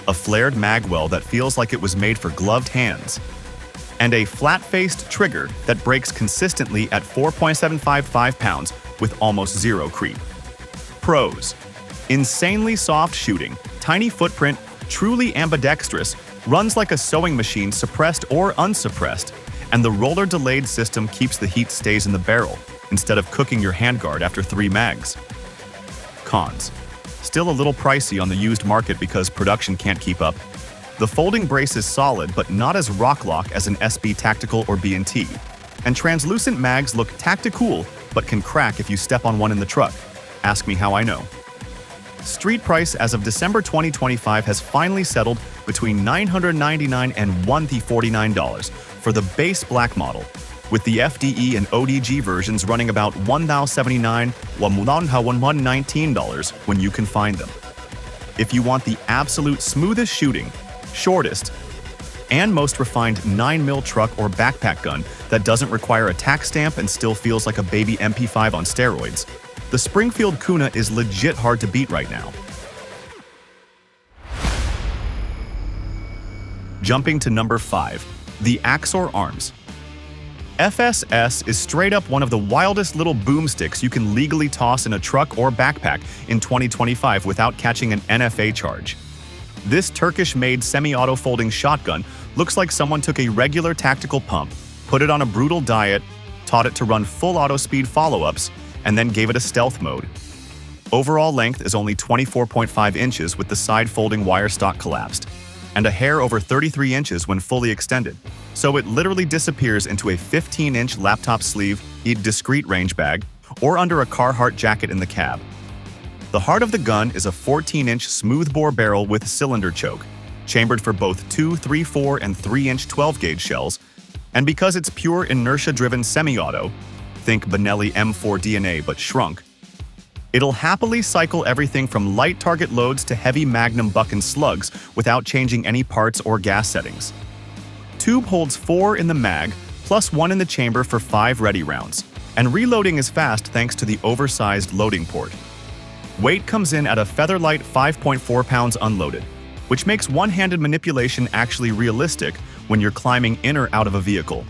S2: a flared magwell that feels like it was made for gloved hands, and a flat-faced trigger that breaks consistently at 4.755 pounds with almost zero creep. Pros: insanely soft shooting, tiny footprint, truly ambidextrous, runs like a sewing machine suppressed or unsuppressed, and the roller-delayed system keeps the heat stays in the barrel instead of cooking your handguard after 3 mags. Cons: still a little pricey on the used market because production can't keep up. The folding brace is solid but not as rock-lock as an SB Tactical or B&T, and translucent mags look tactical but can crack if you step on one in the truck. Ask me how I know. Street price as of December 2025 has finally settled between $999 and $149 for the base black model, with the FDE and ODG versions running about $1,079 or $1,119 when you can find them. If you want the absolute smoothest shooting, shortest, and most refined 9mm truck or backpack gun that doesn't require a tax stamp and still feels like a baby MP5 on steroids, the Springfield Kuna is legit hard to beat right now. Jumping to number 5, the Axor Arms. FSS is straight up one of the wildest little boomsticks you can legally toss in a truck or backpack in 2025 without catching an NFA charge. This Turkish-made semi-auto folding shotgun looks like someone took a regular tactical pump, put it on a brutal diet, taught it to run full auto-speed follow-ups, and then gave it a stealth mode. Overall length is only 24.5 inches with the side folding wire stock collapsed. and a hair over 33 inches when fully extended, so it literally disappears into a 15-inch laptop sleeve, a discreet range bag, or under a Carhartt jacket in the cab. The heart of the gun is a 14-inch smoothbore barrel with cylinder choke, chambered for both 2, 3, 4, and 3-inch 12-gauge shells, and because it's pure inertia-driven semi-auto, think Benelli M4 DNA but shrunk, it'll happily cycle everything from light target loads to heavy Magnum buck and slugs without changing any parts or gas settings. Tube holds 4 in the mag, plus 1 in the chamber for 5 ready rounds, and reloading is fast thanks to the oversized loading port. Weight comes in at a featherlight 5.4 pounds unloaded, which makes one-handed manipulation actually realistic when you're climbing in or out of a vehicle.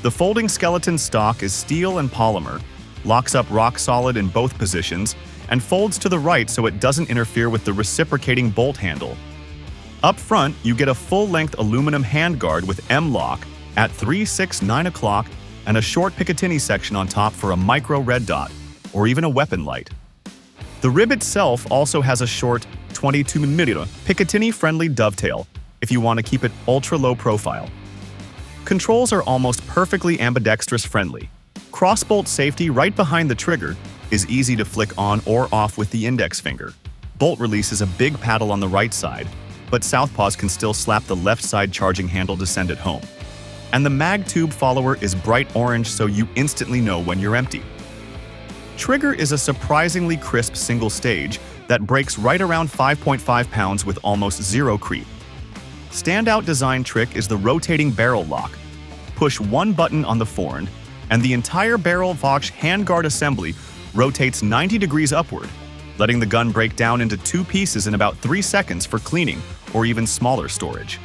S2: The folding skeleton stock is steel and polymer, locks up rock solid in both positions, and folds to the right so it doesn't interfere with the reciprocating bolt handle. Up front, you get a full-length aluminum handguard with M-lock at 3, 6, 9 o'clock and a short Picatinny section on top for a micro red dot, or even a weapon light. The rib itself also has a short 22mm Picatinny-friendly dovetail if you want to keep it ultra-low profile. Controls are almost perfectly ambidextrous friendly. Crossbolt safety right behind the trigger is easy to flick on or off with the index finger. Bolt release is a big paddle on the right side, but southpaws can still slap the left side charging handle to send it home. And the mag tube follower is bright orange so you instantly know when you're empty. Trigger is a surprisingly crisp single stage that breaks right around 5.5 pounds with almost zero creep. Standout design trick is the rotating barrel lock. Push one button on the forend, and the entire barrel Vox handguard assembly rotates 90 degrees upward, letting the gun break down into 2 pieces in about 3 seconds for cleaning or even smaller storage.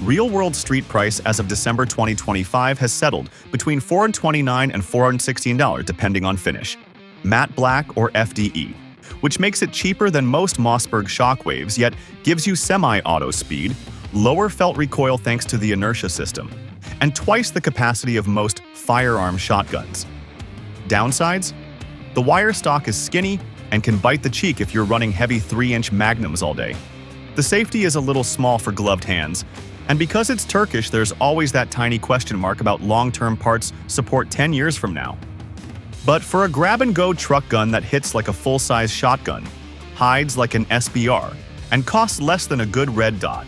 S2: Real-world street price as of December 2025 has settled between $429 and $416 depending on finish, matte black or FDE, which makes it cheaper than most Mossberg shockwaves yet gives you semi-auto speed, lower felt recoil thanks to the inertia system, and twice the capacity of most firearm shotguns. Downsides? The wire stock is skinny and can bite the cheek if you're running heavy 3-inch magnums all day. The safety is a little small for gloved hands, and because it's Turkish, there's always that tiny question mark about long-term parts support 10 years from now. But for a grab-and-go truck gun that hits like a full-size shotgun, hides like an SBR, and costs less than a good red dot,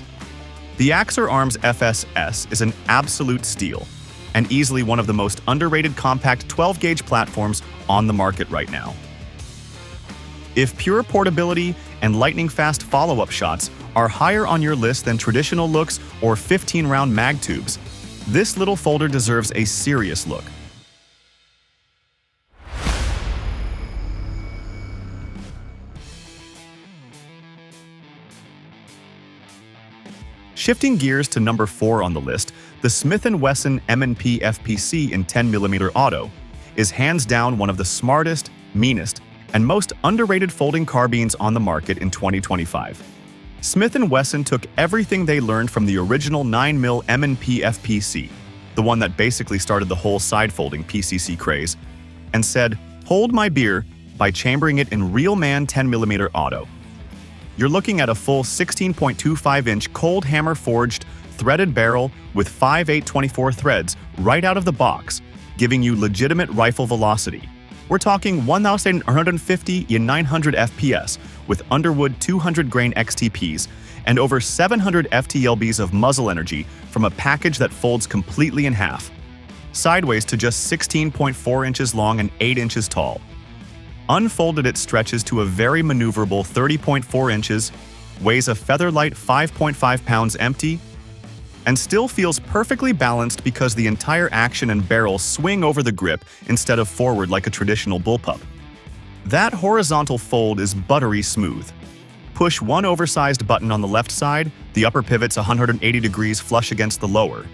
S2: the Axor Arms FSS is an absolute steal, and easily one of the most underrated compact 12-gauge platforms on the market right now. If pure portability and lightning-fast follow-up shots are higher on your list than traditional looks or 15-round mag tubes, this little folder deserves a serious look. Shifting gears to number 4 on the list, the Smith & Wesson M&P FPC in 10mm auto is hands down one of the smartest, meanest, and most underrated folding carbines on the market in 2025. Smith & Wesson took everything they learned from the original 9mm M&P FPC, the one that basically started the whole side-folding PCC craze, and said, "Hold my beer," by chambering it in real man 10mm auto. You're looking at a full 16.25-inch cold hammer forged threaded barrel with 5/8-24 threads right out of the box, giving you legitimate rifle velocity. We're talking 1,150 to 900 FPS with Underwood 200-grain XTPs and over 700 FTLBs of muzzle energy from a package that folds completely in half, sideways to just 16.4 inches long and 8 inches tall. Unfolded, it stretches to a very maneuverable 30.4 inches, weighs a featherlight 5.5 pounds empty, and still feels perfectly balanced because the entire action and barrel swing over the grip instead of forward like a traditional bullpup. That horizontal fold is buttery smooth. Push one oversized button on the left side, the upper pivot's 180 degrees flush against the lower,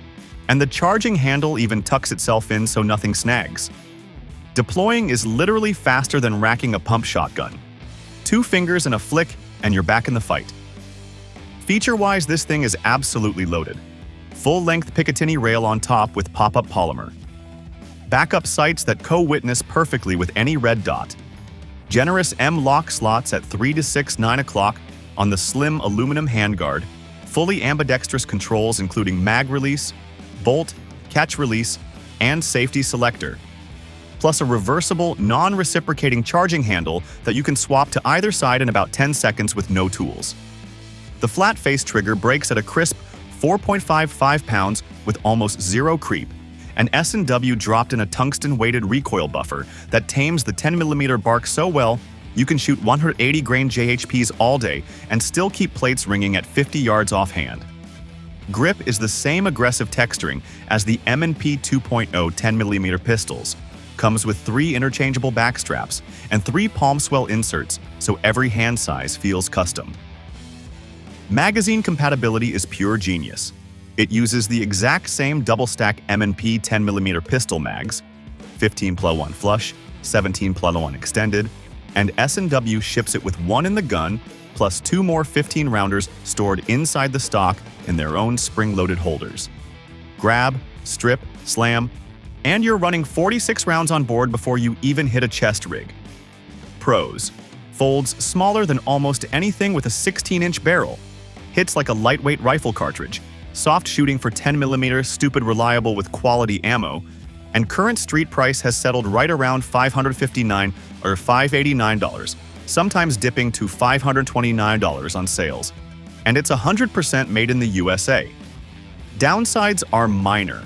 S2: and the charging handle even tucks itself in so nothing snags. Deploying is literally faster than racking a pump shotgun. 2 fingers and a flick, and you're back in the fight. Feature-wise, this thing is absolutely loaded. Full-length Picatinny rail on top with pop-up polymer. Backup sights that co-witness perfectly with any red dot. Generous M-lock slots at 3 to 6, 9 o'clock, on the slim aluminum handguard, fully ambidextrous controls including mag release, bolt, catch release, and safety selector, plus a reversible, non-reciprocating charging handle that you can swap to either side in about 10 seconds with no tools. The flat-face trigger breaks at a crisp 4.55 pounds with almost zero creep, and S&W dropped in a tungsten-weighted recoil buffer that tames the 10mm bark so well you can shoot 180 grain JHPs all day and still keep plates ringing at 50 yards offhand. Grip is the same aggressive texturing as the M&P 2.0 10mm pistols, comes with 3 interchangeable back straps and 3 palm swell inserts, so every hand size feels custom. Magazine compatibility is pure genius. It uses the exact same double-stack M&P 10mm pistol mags, 15+1 flush, 17+1 extended, and S&W ships it with 1 in the gun, plus 2 more 15-rounders stored inside the stock in their own spring-loaded holders. Grab, strip, slam, and you're running 46 rounds on board before you even hit a chest rig. Pros: folds smaller than almost anything with a 16-inch barrel, hits like a lightweight rifle cartridge, soft shooting for 10mm, stupid reliable with quality ammo, and current street price has settled right around $559 or $589, sometimes dipping to $529 on sales. And it's 100% made in the USA. Downsides are minor.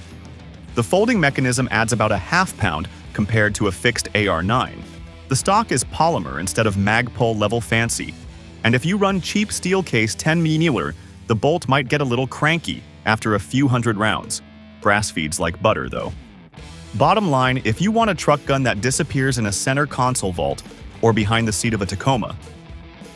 S2: The folding mechanism adds about a half-pound compared to a fixed AR-9. The stock is polymer instead of Magpul level fancy, and if you run cheap steel case 10mm, the bolt might get a little cranky after a few hundred rounds. Brass feeds like butter, though. Bottom line, if you want a truck gun that disappears in a center console vault or behind the seat of a Tacoma,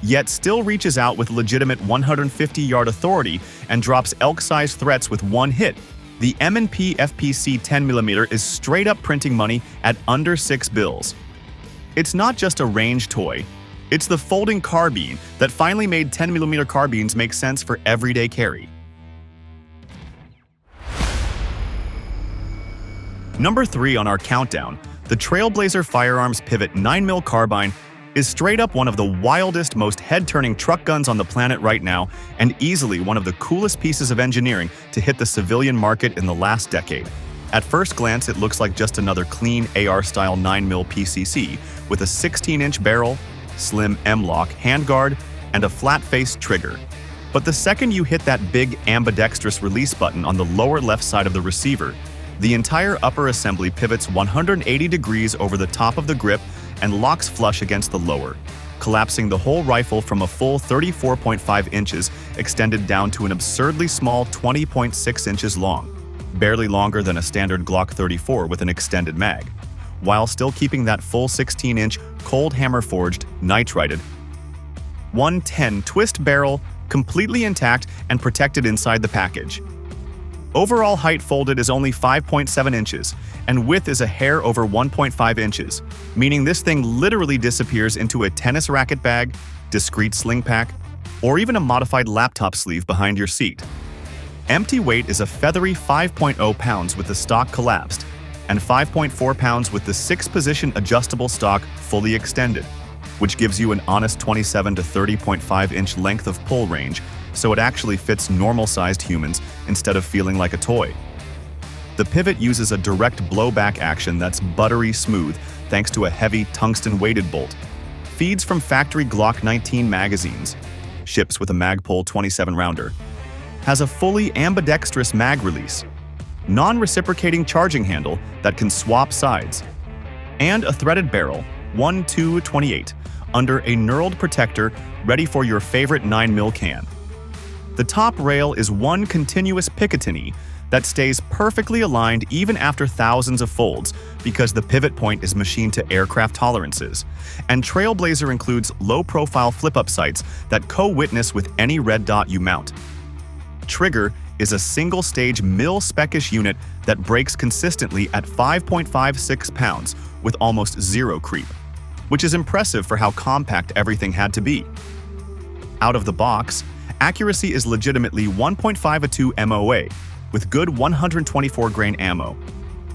S2: yet still reaches out with legitimate 150-yard authority and drops elk-sized threats with one hit, the M&P FPC 10mm is straight-up printing money at under $6. It's not just a range toy. It's the folding carbine that finally made 10mm carbines make sense for everyday carry. Number 3 on our countdown, the Trailblazer Firearms Pivot 9mm carbine is straight up one of the wildest, most head-turning truck guns on the planet right now, and easily one of the coolest pieces of engineering to hit the civilian market in the last decade. At first glance, it looks like just another clean AR-style 9mm PCC with a 16-inch barrel, slim M-lock handguard, and a flat-face trigger. But the second you hit that big ambidextrous release button on the lower left side of the receiver, the entire upper assembly pivots 180 degrees over the top of the grip and locks flush against the lower, collapsing the whole rifle from a full 34.5 inches extended down to an absurdly small 20.6 inches long, barely longer than a standard Glock 34 with an extended mag, while still keeping that full 16-inch cold hammer-forged, nitrited 110 twist barrel completely intact and protected inside the package. Overall height folded is only 5.7 inches, and width is a hair over 1.5 inches, meaning this thing literally disappears into a tennis racket bag, discreet sling pack, or even a modified laptop sleeve behind your seat. Empty weight is a feathery 5.0 pounds with the stock collapsed, and 5.4 pounds with the 6-position adjustable stock fully extended, which gives you an honest 27 to 30.5 inch length of pull range, so it actually fits normal-sized humans instead of feeling like a toy. The pivot uses a direct blowback action that's buttery smooth thanks to a heavy tungsten-weighted bolt, feeds from factory Glock 19 magazines, ships with a Magpul 27-rounder, has a fully ambidextrous mag release, non-reciprocating charging handle that can swap sides, and a threaded barrel, 1-2-28, under a knurled protector ready for your favorite 9mm can. The top rail is one continuous Picatinny that stays perfectly aligned even after thousands of folds because the pivot point is machined to aircraft tolerances, and Trailblazer includes low-profile flip-up sights that co-witness with any red dot you mount. Trigger is a single-stage mil-spec-ish unit that breaks consistently at 5.56 pounds with almost zero creep, which is impressive for how compact everything had to be. Out of the box, accuracy is legitimately 1.52 MOA, with good 124-grain ammo,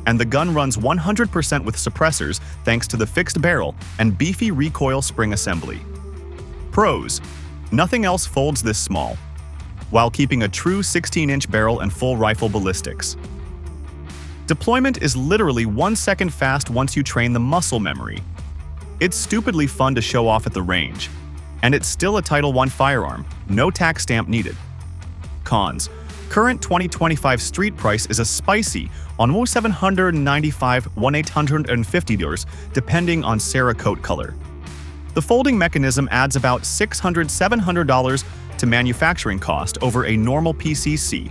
S2: and the gun runs 100% with suppressors thanks to the fixed barrel and beefy recoil spring assembly. Pros: Nothing else folds this small, while keeping a true 16-inch barrel and full rifle ballistics. Deployment is literally 1 second fast once you train the muscle memory. It's stupidly fun to show off at the range, and it's still a Title I firearm, no tax stamp needed. Cons. Current 2025 street price is a spicy, almost $795–$1,850 depending on Cerakote color. The folding mechanism adds about $600–$700 to manufacturing cost over a normal PCC.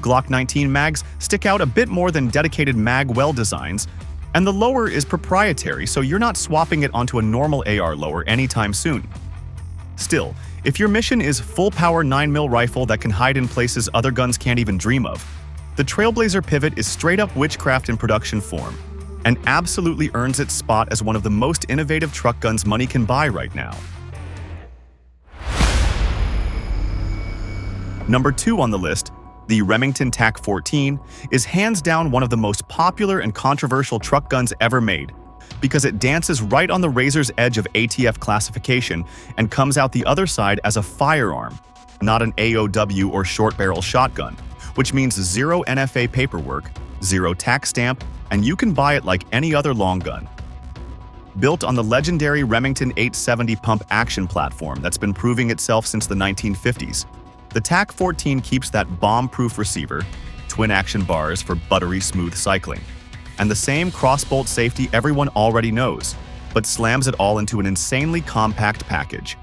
S2: Glock 19 mags stick out a bit more than dedicated mag well designs, and the lower is proprietary, so you're not swapping it onto a normal AR lower anytime soon. Still, if your mission is full-power 9mm rifle that can hide in places other guns can't even dream of, the Trailblazer Pivot is straight-up witchcraft in production form, and absolutely earns its spot as one of the most innovative truck guns money can buy right now. Number 2 on the list, the Remington Tac-14, is hands down one of the most popular and controversial truck guns ever made, because it dances right on the razor's edge of ATF classification and comes out the other side as a firearm, not an AOW or short-barrel shotgun, which means 0 NFA paperwork, 0 tax stamp, and you can buy it like any other long gun. Built on the legendary Remington 870 pump action platform that's been proving itself since the 1950s, the Tac-14 keeps that bomb-proof receiver, twin-action bars for buttery smooth cycling, and the same crossbolt safety everyone already knows, but slams it all into an insanely compact package.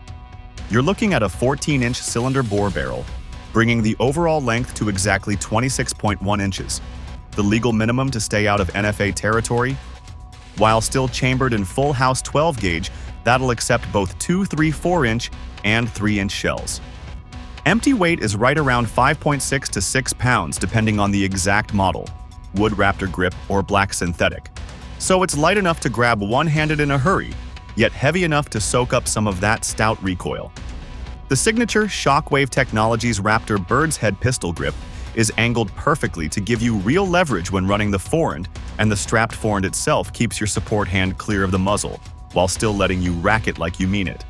S2: You're looking at a 14-inch cylinder bore barrel, bringing the overall length to exactly 26.1 inches, the legal minimum to stay out of NFA territory, while still chambered in full house 12-gauge that'll accept both 2, 3, 4-inch and 3-inch shells. Empty weight is right around 5.6 to 6 pounds depending on the exact model, wood Raptor grip or black synthetic. So it's light enough to grab one-handed in a hurry, yet heavy enough to soak up some of that stout recoil. The signature Shockwave Technologies Raptor Bird's Head pistol grip is angled perfectly to give you real leverage when running the forend, and the strapped forend itself keeps your support hand clear of the muzzle, while still letting you rack it like you mean it.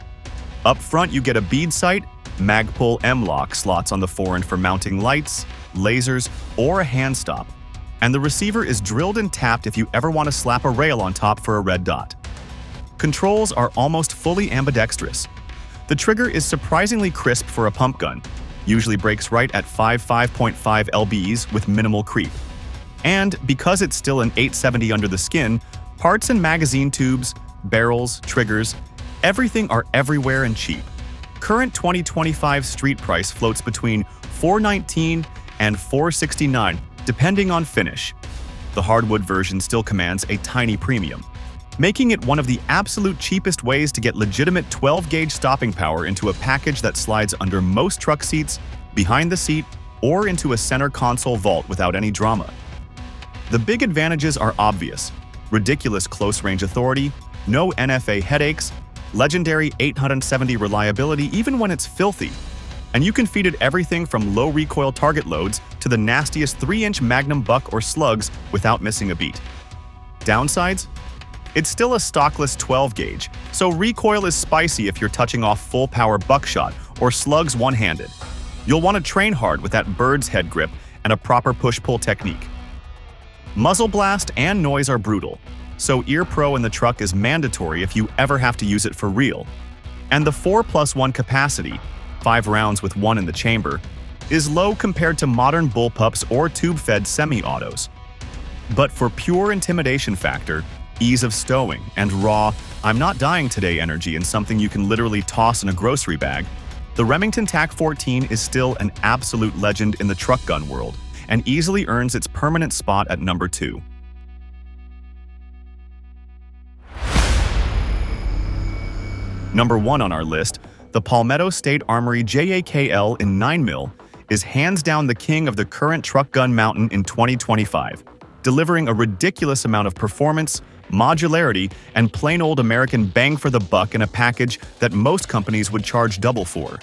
S2: Up front you get a bead sight, Magpul M-lock slots on the forend for mounting lights, lasers, or a hand stop, and the receiver is drilled and tapped if you ever want to slap a rail on top for a red dot. Controls are almost fully ambidextrous. The trigger is surprisingly crisp for a pump gun, usually breaks right at 5.5 lbs with minimal creep. And because it's still an 870 under the skin, parts and magazine tubes, barrels, triggers, everything are everywhere and cheap. Current 2025 street price floats between $419 and $469, depending on finish. The hardwood version still commands a tiny premium, making it one of the absolute cheapest ways to get legitimate 12-gauge stopping power into a package that slides under most truck seats, behind the seat, or into a center console vault without any drama. The big advantages are obvious: ridiculous close-range authority, no NFA headaches, legendary 870 reliability even when it's filthy, and you can feed it everything from low recoil target loads to the nastiest 3-inch Magnum buck or slugs without missing a beat. Downsides? It's still a stockless 12-gauge, so recoil is spicy if you're touching off full-power buckshot or slugs one-handed. You'll want to train hard with that bird's head grip and a proper push-pull technique. Muzzle blast and noise are brutal, so Ear Pro in the truck is mandatory if you ever have to use it for real. And the 4+1 capacity, 5 rounds with 1 in the chamber, is low compared to modern bullpups or tube-fed semi-autos. But for pure intimidation factor, ease of stowing, and raw, I'm not dying today energy in something you can literally toss in a grocery bag, the Remington Tac-14 is still an absolute legend in the truck gun world, and easily earns its permanent spot at number 2. Number 1 on our list, the Palmetto State Armory JAKL in 9mm is hands down the king of the current truck gun mountain in 2025, delivering a ridiculous amount of performance, modularity, and plain old American bang for the buck in a package that most companies would charge double for.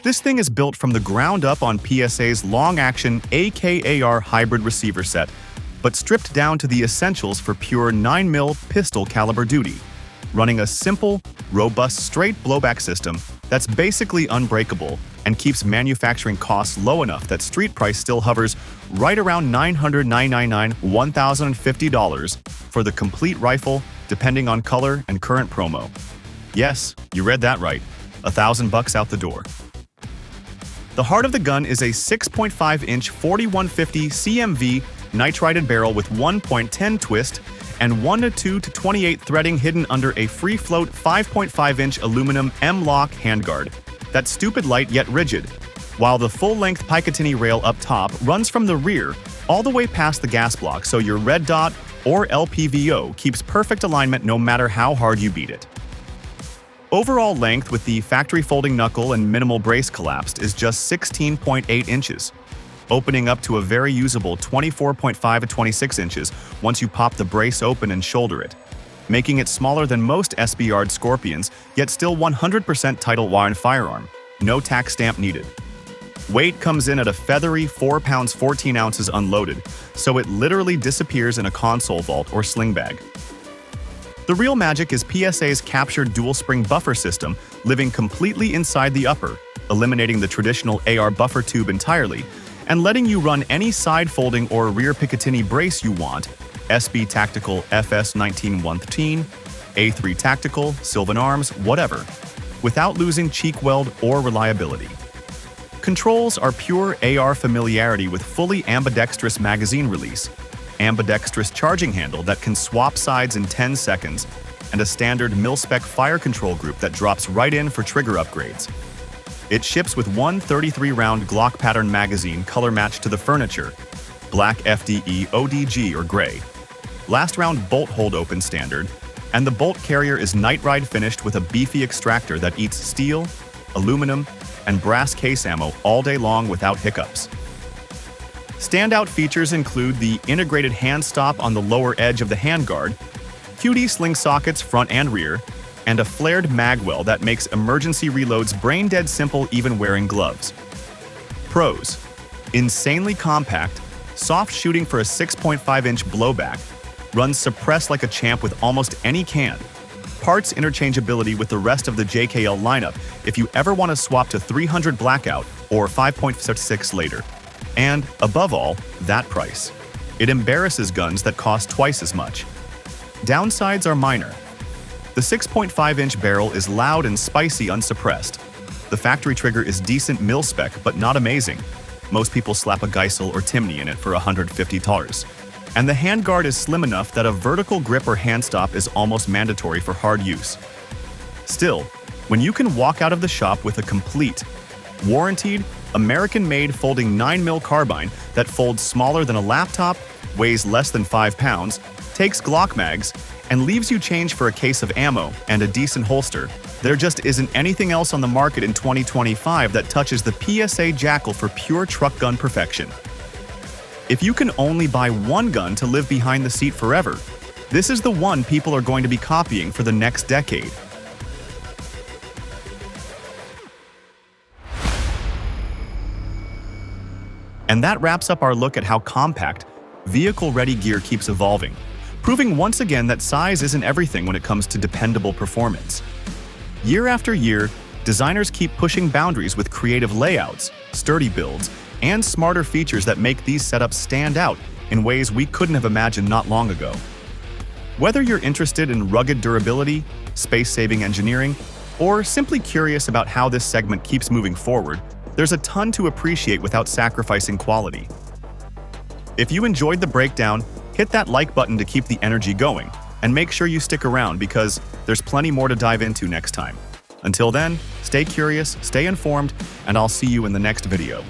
S2: This thing is built from the ground up on PSA's long-action AKAR hybrid receiver set, but stripped down to the essentials for pure 9mm pistol caliber duty, running a simple, robust straight blowback system that's basically unbreakable and keeps manufacturing costs low enough that street price still hovers right around $999, $1,050 for the complete rifle, depending on color and current promo. Yes, you read that right, $1,000 out the door. The heart of the gun is a 6.5-inch 4150 CMV nitrided barrel with 1.10 twist and 1 to 2 to 28 threading hidden under a free-float 5.5-inch aluminum M-LOK handguard that's stupid light yet rigid, while the full-length Picatinny rail up top runs from the rear all the way past the gas block, so your red dot or LPVO keeps perfect alignment no matter how hard you beat it. Overall length with the factory folding knuckle and minimal brace collapsed is just 16.8 inches, opening up to a very usable 24.5 to 26 inches once you pop the brace open and shoulder it, making it smaller than most SBR Scorpions, yet still 100% Title I firearm, no tax stamp needed. Weight comes in at a feathery 4 pounds 14 ounces unloaded, so it literally disappears in a console vault or sling bag. The real magic is PSA's captured dual-spring buffer system living completely inside the upper, eliminating the traditional AR buffer tube entirely, and letting you run any side-folding or rear Picatinny brace you want, SB Tactical FS19 A3 Tactical, Sylvan Arms, whatever, without losing cheek weld or reliability. Controls are pure AR familiarity with fully ambidextrous magazine release, ambidextrous charging handle that can swap sides in 10 seconds, and a standard mil-spec fire control group that drops right in for trigger upgrades. It ships with one 33-round Glock pattern magazine color matched to the furniture, black FDE ODG or gray. Last round bolt hold open standard, and the bolt carrier is night ride finished with a beefy extractor that eats steel, aluminum, and brass case ammo all day long without hiccups. Standout features include the integrated hand stop on the lower edge of the handguard, QD sling sockets front and rear, and a flared mag well that makes emergency reloads brain-dead simple even wearing gloves. Pros: insanely compact, soft shooting for a 6.5-inch blowback, runs suppressed like a champ with almost any can, parts interchangeability with the rest of the JAKL lineup if you ever want to swap to 300 blackout or 5.66 later. And, above all, that price. It embarrasses guns that cost twice as much. Downsides are minor. The 6.5-inch barrel is loud and spicy unsuppressed. The factory trigger is decent mil-spec but not amazing. Most people slap a Geisel or Timney in it for $150. And the handguard is slim enough that a vertical grip or hand stop is almost mandatory for hard use. Still, when you can walk out of the shop with a complete, warranted, American-made folding 9mm carbine that folds smaller than a laptop, weighs less than 5 pounds, takes Glock mags, and leaves you change for a case of ammo and a decent holster, there just isn't anything else on the market in 2025 that touches the PSA JAKL for pure truck gun perfection. If you can only buy one gun to live behind the seat forever, this is the one people are going to be copying for the next decade. And that wraps up our look at how compact, vehicle-ready gear keeps evolving, proving once again that size isn't everything when it comes to dependable performance. Year after year, designers keep pushing boundaries with creative layouts, sturdy builds, and smarter features that make these setups stand out in ways we couldn't have imagined not long ago. Whether you're interested in rugged durability, space-saving engineering, or simply curious about how this segment keeps moving forward, there's a ton to appreciate without sacrificing quality. If you enjoyed the breakdown, hit that like button to keep the energy going, and make sure you stick around because there's plenty more to dive into next time. Until then, stay curious, stay informed, and I'll see you in the next video.